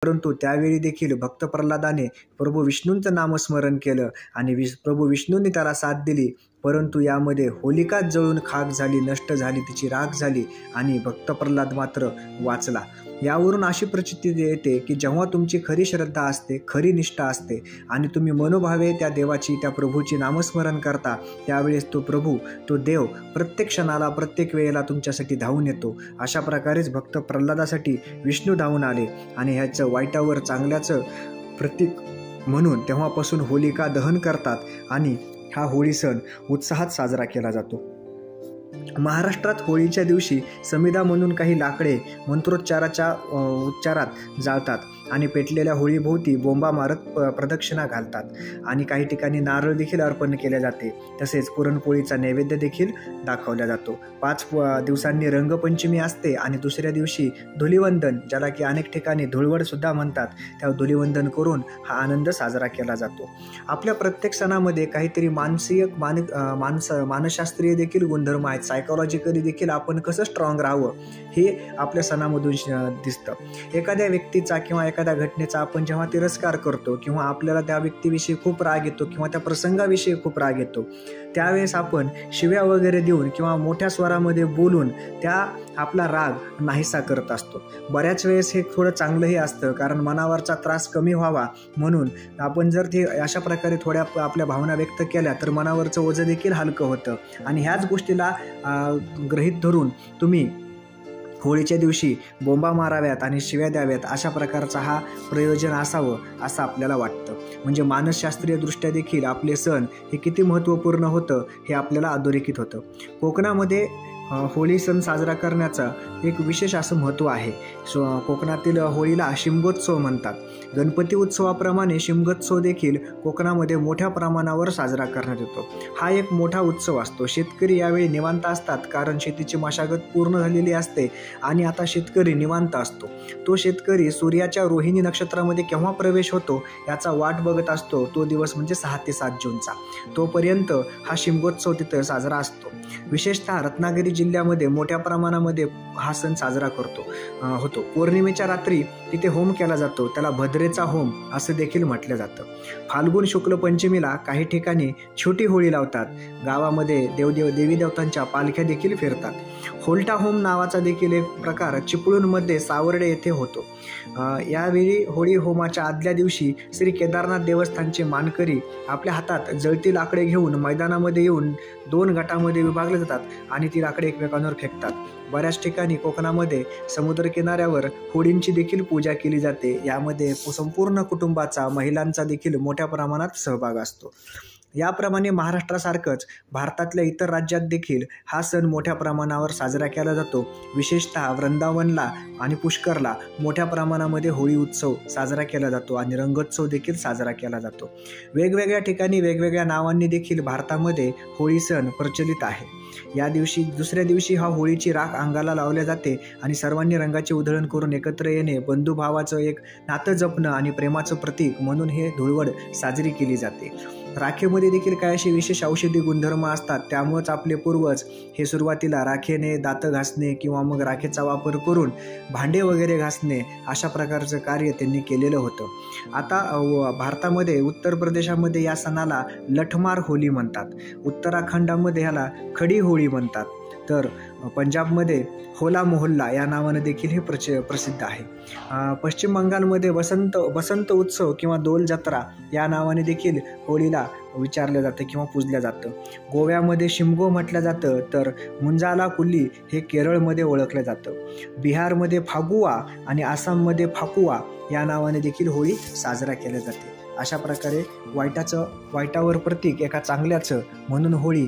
परंतु त्यावेळी देखील भक्त प्रल्हादाने प्रभू विष्णूंचं नामस्मरण केलं आणि प्रभू विष्णूंनी त्याला साथ दिली, परंतु यामध्ये होलिकाच जळून खाक झाली, नष्ट झाली, तिची राख झाली आणि भक्त प्रल्हाद मात्र वाचला। यावरून अशी प्रचिती येते की जेव्हा तुमची खरी श्रद्धा असते, खरी निष्ठा असते आणि तुम्ही मनोभावे त्या देवाची, त्या प्रभूची नामस्मरण करता, त्यावेळेस तो प्रभू, तो देव प्रत्येक क्षणाला, प्रत्येक वेळेला तुमच्यासाठी धावून येतो। अशा प्रकारेच भक्त प्रल्हादासाठी विष्णू धावून आले आणि ह्याचं वाईटावर चांगल्याचं प्रतीक म्हणून तेव्हापासून होलिका दहन करतात आणि हा होळी सण उत्साहात साजरा केला जातो। महाराष्ट्रात होळीच्या दिवशी समिधा म्हणून काही लाकडे मंत्रोच्चाराच्या उच्चारात जाळतात आणि पेटलेल्या होळीभोवती बोंबा मारत प्रदक्षिणा घालतात आणि काही ठिकाणी नारळ देखील अर्पण केले जाते। तसेच पुरणपोळीचा नैवेद्य देखील दाखवला जातो। 5 दिवसांनी रंगपंचमी असते आणि दुसऱ्या दिवशी धुलिवंदन, ज्याला की अनेक ठिकाणी धुळवड सुद्धा म्हणतात, त्या धुलिवंदन करून हा आनंद साजरा केला जातो। आपल्या प्रत्येक सणामध्ये काहीतरी मानसशास्त्रीय देखील गुणधर्म आहेत। सायकोलॉजिकली देखील आपण कसं स्ट्रॉंग राहावं हे आपल्या सणामधून दिसतं। एखाद्या व्यक्तीचा किंवा एखाद्या घटनेचा आपण जेव्हा तिरस्कार करतो किंवा आपल्याला त्या व्यक्तीविषयी खूप राग येतो किंवा त्या प्रसंगाविषयी खूप राग येतो, त्यावेळेस आपण शिव्या वगैरे देऊन किंवा मोठ्या स्वरामध्ये बोलून त्या आपला राग नाहीसा करत असतो। बऱ्याच वेळेस हे थोडं चांगलंही असतं, कारण मनावरचा त्रास कमी व्हावा म्हणून आपण जर ते अशा प्रकारे थोड्या आपल्या भावना व्यक्त केल्या तर मनावरचं ओझं देखील हलकं होतं आणि ह्याच गोष्टीला गृहीत धरून तुम्ही होळीच्या दिवशी बोंबा माराव्यात आणि शिव्या द्याव्यात, अशा प्रकारचा हा प्रयोजन असावं असं आपल्याला वाटतं। म्हणजे मानसशास्त्रीय दृष्ट्या देखील आपले सण हे किती महत्त्वपूर्ण होतं हे आपल्याला अधोरेखित होतं। कोकणामध्ये होळी सण साजरा करण्याचं एक विशेष असं महत्त्व आहे। कोकणातील होळीला शिमगोत्सव म्हणतात। गणपती उत्सवाप्रमाणे शिमगोत्सव देखील कोकणामध्ये मोठ्या प्रमाणावर साजरा करण्यात येतो। हा एक मोठा उत्सव असतो। शेतकरी यावेळी निवांत असतात, कारण शेतीची मशागत पूर्ण झालेली असते आणि आता शेतकरी निवांत असतो। तो शेतकरी सूर्याच्या रोहिणी नक्षत्रामध्ये केव्हा प्रवेश होतो याचा वाट बघत असतो। तो दिवस म्हणजे 6 ते 7 जूनचा। तोपर्यंत हा शिमगोत्सव तिथं साजरा असतो। विशेषतः रत्नागिरी जिल्ह्यामध्ये मोठ्या प्रमाणामध्ये हा सण साजरा होतो। पौर्णिमेच्या रात्री तिथे होम केला जातो, त्याला भद्रेचा होम असं देखील म्हटलं जातं। फाल्गुन शुक्ल पंचमीला काही ठिकाणी छोटी होळी लावतात। गावामध्ये देवी देवतांच्या पालख्या देखील फिरतात। होल्टा होम नावाचा देखील एक प्रकार चिपळूणमध्ये सावर्डे येथे होतो। यावेळी होळी होमाच्या आदल्या दिवशी श्री केदारनाथ देवस्थानचे मानकरी आपल्या हातात जळती लाकडे घेऊन मैदानामध्ये येऊन 2 गटामध्ये विभागले जातात आणि ती लाकडे एकमेकांवर फेकतात। बऱ्याच ठिकाणी कोकणामध्ये समुद्रकिनाऱ्यावर होळींची देखील पूजा केली जाते। यामध्ये संपूर्ण कुटुंबाचा, महिलांचा देखील मोठ्या प्रमाणात सहभाग असतो। याप्रमाणे महाराष्ट्रासारखंच भारतातल्या इतर राज्यात देखील हा सण मोठ्या प्रमाणावर साजरा केला जातो। विशेषतः वृंदावनला आणि पुष्करला मोठ्या प्रमाणामध्ये होळी उत्सव साजरा केला जातो आणि रंगोत्सव देखील साजरा केला जातो। वेगवेगळ्या ठिकाणी वेगवेगळ्या नावांनी देखील भारतामध्ये होळी सण प्रचलित आहे। या दिवशी, दुसऱ्या दिवशी हा होळीची राख अंगाला लावल्या जाते आणि सर्वांनी रंगाची उधळण करून एकत्र येणे, बंधुभावाचं एक नातं जपणं आणि प्रेमाचं प्रतीक म्हणून हे धुळवड साजरी केली जाते। राखेमध्ये देखील काही असे विशेष औषधी गुणधर्म असतात, त्यामुळेच आपले पूर्वज हे सुरुवातीला राखेने दातं घासणे किंवा मग राखेचा वापर करून भांडे वगैरे घासणे अशा प्रकारचं कार्य त्यांनी केलेलं होतं। आता भारतामध्ये उत्तर प्रदेशामध्ये या सणाला लठमार होळी म्हणतात। उत्तराखंडामध्ये ह्याला खडी होळी म्हणतात, तर पंजाबमध्ये होला मोहल्ला या नावाने देखील हे प्रसिद्ध आहे। पश्चिम बंगालमध्ये बसंत उत्सव किंवा दोल जत्रा या नावाने देखील होळीला विचारलं जातं किंवा पूजलं जातं। गोव्यामध्ये शिमगो म्हटलं जातं, तर मुंजाला कुल्ली हे केरळमध्ये ओळखलं जातं। बिहारमध्ये फागुआ आणि आसाममध्ये फाकुआ या नावाने देखील होळी साजरा केली जाते। अशा प्रकारे वाईटावर प्रतीक एका चांगल्याचं म्हणून होळी